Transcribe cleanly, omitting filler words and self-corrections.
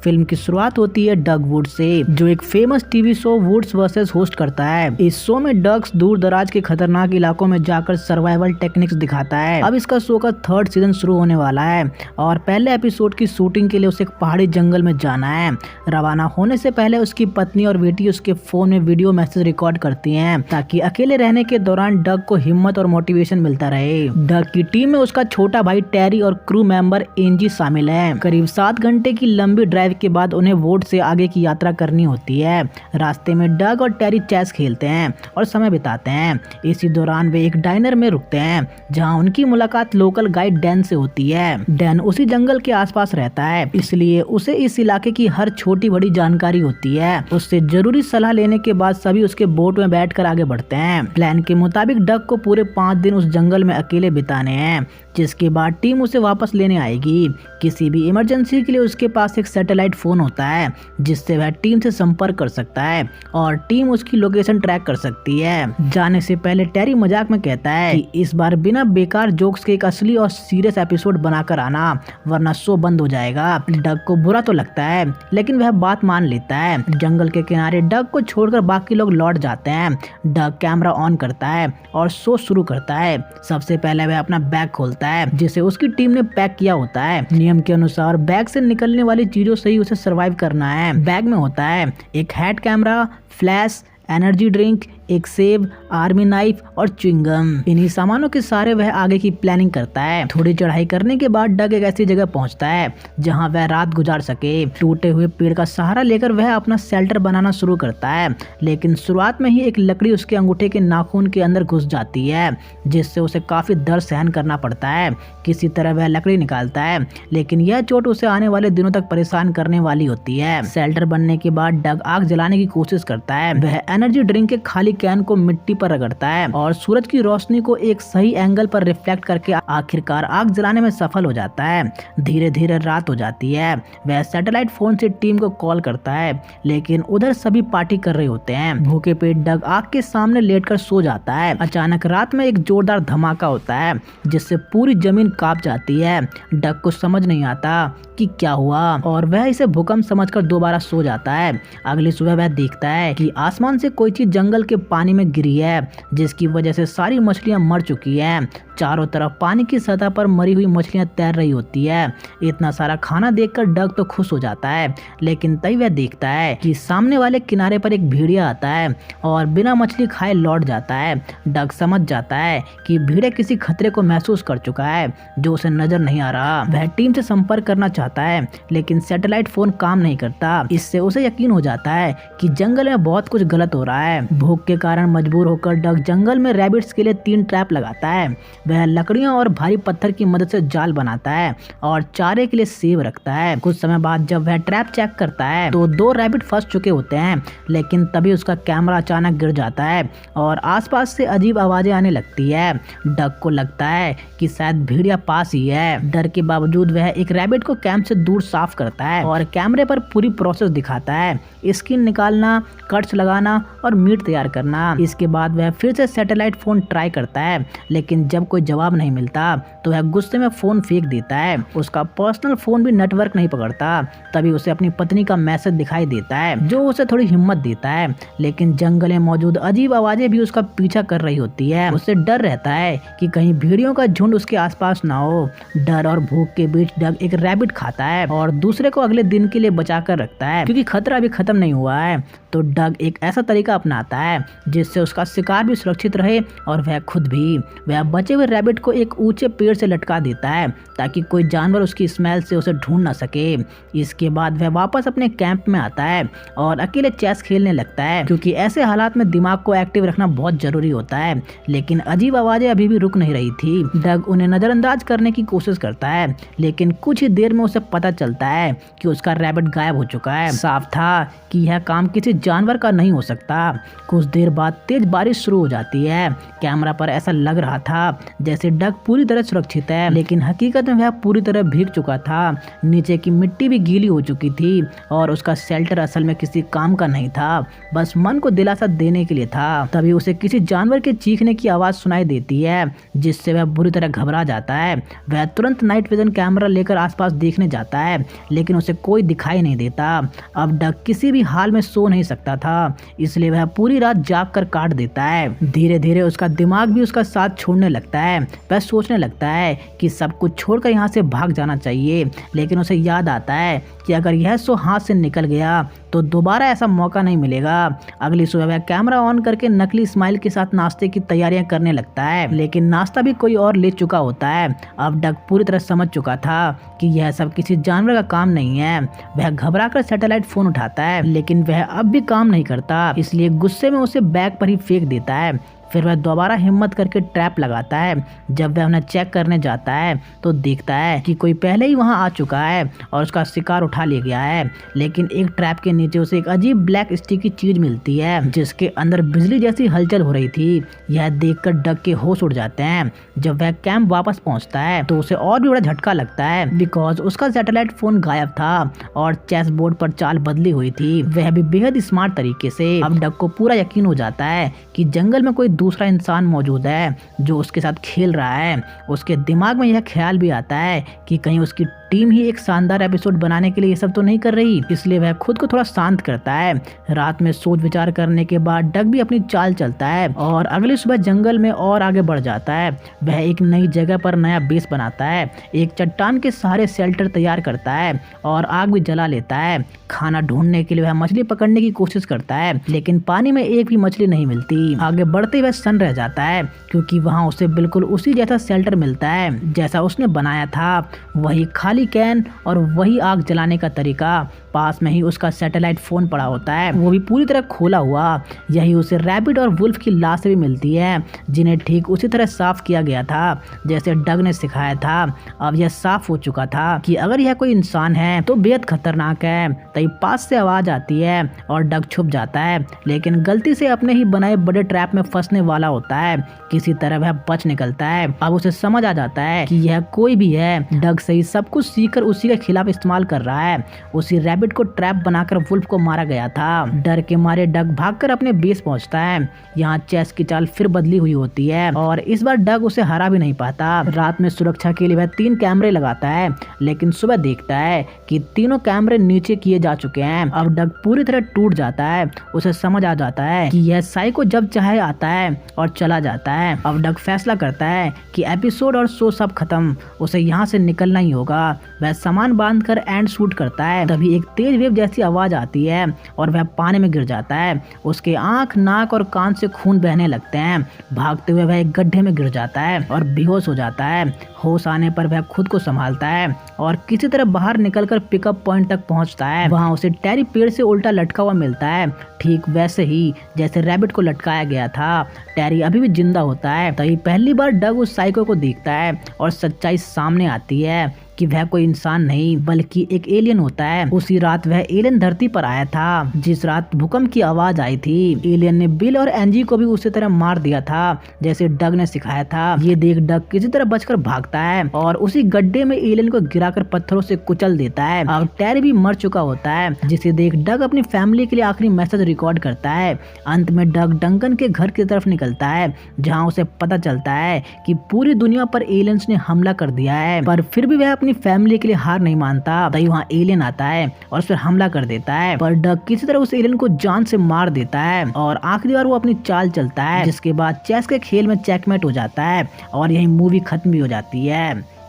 Film की शुरुआत होती है डग वुड से, जो एक famous TV show Woods versus होस्ट करता है। इस शो में डग्स दूर दराज के खतरनाक इलाकों में जाकर सर्वाइवल टेक्निक्स दिखाता है। अब इसका शो का 3rd सीजन शुरू होने वाला है और पहले एपिसोड की शूटिंग के लिए उसे एक पहाड़ी जंगल में जाना है। रवाना होने से पहले उसकी पत्नी और बेटी उसके फोन में वीडियो मैसेज रिकॉर्ड करती हैं ताकि अकेले रहने के दौरान डग को हिम्मत और मोटिवेशन मिलता रहे। डग की टीम में उसका छोटा भाई टेरी और क्रू मेंबर एंजी शामिल है। करीब 7 घंटे की लंबी ड्राइव के बाद उन्हें वोट से आगे की यात्रा करनी होती है। रास्ते में डग और टेरी चेस खेलते हैं और समय बिताते हैं। इसी दौरान वे एक डाइनर में रुकते हैं जहां उनकी मुलाकात लोकल गाइड डैन से होती है। डैन उसी जंगल के आसपास रहता है, इसलिए उसे इस इलाके की हर छोटी बड़ी जानकारी होती है। उससे जरूरी सलाह लेने के बाद सभी उसके बोट में बैठकर आगे बढ़ते हैं। प्लान के मुताबिक डग को पूरे 5 दिन उस जंगल में अकेले बिताने हैं, जिसके बाद टीम उसे वापस लेने आएगी। किसी भी इमरजेंसी के लिए उसके पास एक सैटेलाइट फोन होता है जिससे वह टीम से संपर्क कर सकता है और टीम उसकी लोकेशन ट्रैक कर सकती है। जाने से पहले टेरी मजाक में कहता है कि इस बार बिना बेकार जोक्स के एक असली और सीरियस एपिसोड बनाकर आना, वरना शो बंद हो जाएगा। डग को बुरा तो लगता है लेकिन वह बात मान लेता है। जंगल के किनारे डग को छोड़कर बाकी लोग लौट जाते हैं। डग कैमरा ऑन करता है और शो शुरू करता है। सबसे पहले वह अपना बैग खोलता है जिसे उसकी टीम ने पैक किया होता है। नियम के अनुसार बैग से निकलने वाली चीजों से ही उसे सरवाइव करना है। बैग में होता है एक head camera, flash, energy drink, एक सेब, आर्मी नाइफ और च्युइंगम। इन्हीं सामानों के सारे वह आगे की प्लानिंग करता है। थोड़ी चढ़ाई करने के बाद डग एक ऐसी जगह पहुंचता है जहां वह रात गुजार सके। टूटे हुए पेड़ का सहारा लेकर वह अपना शेल्टर बनाना शुरू करता है, लेकिन शुरुआत में ही एक लकड़ी उसके अंगूठे के नाखून के अंदर घुस जाती है, जिससे उसे काफी दर्द सहन करना पड़ता है। किसी तरह वह लकड़ी निकालता है, लेकिन यह चोट उसे आने वाले दिनों तक परेशान करने वाली होती है। शेल्टर बनने के बाद डग आग जलाने की कोशिश करता है। वह एनर्जी ड्रिंक के खाली कैन को मिट्टी पर रगड़ता है और सूरज की रोशनी को एक सही एंगल पर रिफ्लेक्ट करके आखिरकार आग जलाने में सफल हो जाता है। धीरे धीरे रात हो जाती है। वह सैटेलाइट फोन से टीम को कॉल करता है, लेकिन उधर सभी पार्टी कर रहे होते हैं। भूखे पेट डग आग के सामने लेटकर सो जाता है। अचानक रात में एक जोरदार धमाका होता है जिससे पूरी जमीन कांप जाती है। डग को समझ नहीं आता कि क्या हुआ और वह इसे भूकंप समझकर दोबारा सो जाता है। अगली सुबह वह देखता है कि आसमान से कोई चीज जंगल के पानी में गिरी है, जिसकी वजह से सारी मछलियां मर चुकी हैं। चारों तरफ पानी की सतह पर मरी हुई मछलियां तैर रही होती है। इतना सारा खाना देखकर डग तो खुश हो जाता है, लेकिन तभी वह देखता है कि सामने वाले किनारे पर एक भेड़िया आता है और बिना मछली खाए लौट जाता है। डग समझ जाता है कि भेड़िया किसी खतरे को महसूस कर चुका है जो उसे नजर नहीं आ रहा। वह टीम से संपर्क करना चाहता है, लेकिन सैटेलाइट फोन काम नहीं करता। इससे उसे यकीन हो जाता है कि जंगल में बहुत कुछ गलत हो रहा है। भूख के कारण मजबूर होकर डग जंगल में रैबिट्स के लिए 3 ट्रैप लगाता है। वह लकड़ियों और भारी पत्थर की मदद से जाल बनाता है और चारे के लिए सेब रखता है। कुछ समय बाद जब वह ट्रैप चेक करता है तो 2 रैबिट फंस चुके होते हैं, लेकिन तभी उसका कैमरा अचानक गिर जाता है और आसपास से अजीब आवाजें आने लगती है। डग को लगता है कि शायद भेड़िया पास ही है। डर के बावजूद वह एक रैबिट को कैंप से दूर साफ करता है और कैमरे पर पूरी प्रोसेस दिखाता है, स्किन निकालना, कट्स लगाना और मीट तैयार करना। इसके बाद वह फिर से सैटेलाइट फोन ट्राई करता है, लेकिन जब कोई जवाब नहीं मिलता तो वह गुस्से में फोन फेंक देता है। उसका पर्सनल फोन भी नेटवर्क नहीं पकड़ता। तभी उसे अपनी पत्नी का मैसेज दिखाई देता है जो उसे थोड़ी हिम्मत देता है, लेकिन जंगल में मौजूद अजीब आवाजें भी उसका पीछा कर रही होती है। उसे डर रहता है कि कहीं भेड़ियों का झुंड उसके आसपास ना हो। डर और भूख के बीच डग एक रैबिट खाता है और दूसरे को अगले दिन के लिए बचा कर रखता है, क्योंकि खतरा अभी खत्म नहीं हुआ है। तो डग एक ऐसा तरीका अपनाता है जिससे उसका शिकार भी सुरक्षित रहे और वह खुद भी। वह बचे हुए रैबिट को एक ऊंचे पेड़ से लटका देता है ताकि कोई जानवर उसकी स्मेल से उसे ढूंढ ना सके। इसके बाद वह वापस अपने कैंप में आता है और अकेले चेस खेलने लगता है, क्योंकि ऐसे हालात में दिमाग को एक्टिव रखना बहुत जरूरी होता है। लेकिन अजीब आवाजें अभी भी रुक नहीं रही थी। डग उन्हें नजरअंदाज करने की कोशिश करता है, लेकिन कुछ ही देर में उसे पता चलता है कि उसका रैबिट गायब हो चुका है। साफ था कि यह काम किसी जानवर का नहीं हो सकता। सकता। कुछ देर बाद तेज बारिश शुरू हो जाती है। कैमरा पर ऐसा लग रहा था जैसे डग पूरी तरह सुरक्षित है, लेकिन हकीकत में वह पूरी तरह भीग चुका था। नीचे की मिट्टी भी गीली हो चुकी थी और उसका शेल्टर असल में किसी काम का नहीं था, बस मन को दिलासा देने के लिए था। तभी उसे किसी जानवर के चीखने की आवाज सुनाई देती है, जिससे वह बुरी तरह घबरा जाता है। वह तुरंत नाइट विजन कैमरा लेकर आसपास देखने जाता है, लेकिन उसे कोई दिखाई नहीं देता। अब डग किसी भी हाल में सो नहीं सकता था, इसलिए वह पूरी रात जाग कर काट देता है। धीरे धीरे उसका दिमाग भी उसका साथ छोड़ने लगता है। वह सोचने लगता है कि सब कुछ छोड़कर यहाँ से भाग जाना चाहिए, लेकिन उसे याद आता है कि अगर यह शो हाथ से निकल गया तो दोबारा ऐसा मौका नहीं मिलेगा। अगली सुबह वह कैमरा ऑन करके नकली स्माइल के साथ नाश्ते की तैयारियां करने लगता है, लेकिन नाश्ता भी कोई और ले चुका होता है। अब डग पूरी तरह समझ चुका था कि यह सब किसी जानवर का काम नहीं है। वह घबराकर सैटेलाइट फोन उठाता है, लेकिन वह अब भी काम नहीं करता, इसलिए गुस्से में उसे बैग पर ही फेंक देता है। फिर वह दोबारा हिम्मत करके ट्रैप लगाता है। जब वह उन्हें चेक करने जाता है तो देखता है कि कोई पहले ही वहां आ चुका है और उसका शिकार उठा ले गया है, लेकिन एक ट्रैप के नीचे उसे एक अजीब ब्लैक स्टिकी चीज मिलती है, जिसके अंदर बिजली जैसी हलचल हो रही थी। यह देखकर डग के होश उड़ जाते हैं। जब वह कैंप वापस पहुंचता है तो उसे और भी बड़ा झटका लगता है, बिकॉज उसका सैटेलाइट फोन गायब था और चेस बोर्ड पर चाल बदली हुई थी, वह भी बेहद स्मार्ट तरीके से। अब डग को पूरा यकीन हो जाता है कि जंगल में कोई दूसरा इंसान मौजूद है जो उसके साथ खेल रहा है। उसके दिमाग में यह ख्याल भी आता है कि कहीं उसकी टीम ही एक शानदार एपिसोड बनाने के लिए ये सब तो नहीं कर रही, इसलिए वह खुद को थोड़ा शांत करता है। रात में सोच विचार करने के बाद डग भी अपनी चाल चलता है और अगली सुबह जंगल में और आगे बढ़ जाता है। वह एक नई जगह पर नया बेस बनाता है, एक चट्टान के सहारे शेल्टर तैयार करता है और आग भी जला लेता है। खाना ढूंढने के लिए वह मछली पकड़ने की कोशिश करता है, लेकिन पानी में एक भी मछली नहीं मिलती। आगे बढ़ते वह सन रह जाता है, क्योंकि वहाँ उसे बिल्कुल उसी जैसा शेल्टर मिलता है जैसा उसने बनाया था। वही खाली कैन और वही आग जलाने का तरीका। पास में ही उसका सैटेलाइट फोन पड़ा होता है, वो भी पूरी तरह खोला हुआ। यही उसे रैबिट और वुल्फ की लाशें भी मिलती है, जिन्हें ठीक उसी तरह साफ किया गया था जैसे डग ने सिखाया था। अब यह साफ हो चुका था कि अगर यह कोई इंसान है तो बेहद खतरनाक है। तभी पास से आवाज आती है और डग छुप जाता है, लेकिन गलती से अपने ही बनाए बड़े ट्रैप में फंसने वाला होता है। किसी तरह वह बच निकलता है। अब उसे समझ आ जाता है कि यह कोई भी है, डग से ही सब कुछ सीखकर उसी के खिलाफ इस्तेमाल कर रहा है। उसी रैबिट को ट्रैप बनाकर वुल्फ को मारा गया था। डर के मारे डग भागकर अपने बेस पहुंचता है। यहाँ चेस की चाल फिर बदली हुई होती है और इस बार डग उसे हरा भी नहीं पाता। रात में सुरक्षा के लिए वह 3 कैमरे लगाता है, लेकिन सुबह देखता है कि तीनों कैमरे नीचे किए जा चुके हैं। अब डग पूरी तरह टूट जाता है। उसे समझ आ जाता है कि यह साइको जब चाहे आता है और चला जाता है। अब डग फैसला करता है कि एपिसोड और शो सब खत्म, उसे यहाँ से निकलना ही होगा। वह सामान बांधकर एंड शूट करता है। तभी एक तेज वेव जैसी आवाज आती है और वह पानी में गिर जाता है। उसके आंख, नाक और कान से खून बहने लगते हैं। भागते हुए वह एक गड्ढे में गिर जाता है और बेहोश हो जाता है। होश आने पर वह खुद को संभालता है और किसी तरह बाहर निकलकर पिकअप पॉइंट तक पहुंचता है। वहां उसे टेरी पेड़ से उल्टा लटका हुआ मिलता है, ठीक वैसे ही जैसे रैबिट को लटकाया गया था। टेरी अभी भी जिंदा होता है। तभी पहली बार डग उस साइको को देखता है और सच्चाई सामने आती है कि वह कोई इंसान नहीं बल्कि एक एलियन होता है। उसी रात वह एलियन धरती पर आया था जिस रात भूकंप की आवाज आई थी। एलियन ने बिल और एंजी को भी उसी तरह मार दिया था जैसे डग ने सिखाया था। ये देख डग किसी तरह बचकर भागता है और उसी गड्ढे में एलियन को गिराकर पत्थरों से कुचल देता है। अब टेरी भी मर चुका होता है, जिसे देख डग अपनी फैमिली के लिए आखिरी मैसेज रिकॉर्ड करता है। अंत में डग डंकन के घर की तरफ निकलता है, जहाँ उसे पता चलता है कि पूरी दुनिया पर एलियंस ने हमला कर दिया है, पर फिर भी वह अपनी फैमिली के लिए हार नहीं मानता। तभी वहाँ एलियन आता है और उस पर हमला कर देता है, पर डग किसी तरह उस एलियन को जान से मार देता है और आखिरी बार वो अपनी चाल चलता है, जिसके बाद चेस के खेल में चेकमेट हो जाता है और यही मूवी खत्म भी हो जाती है।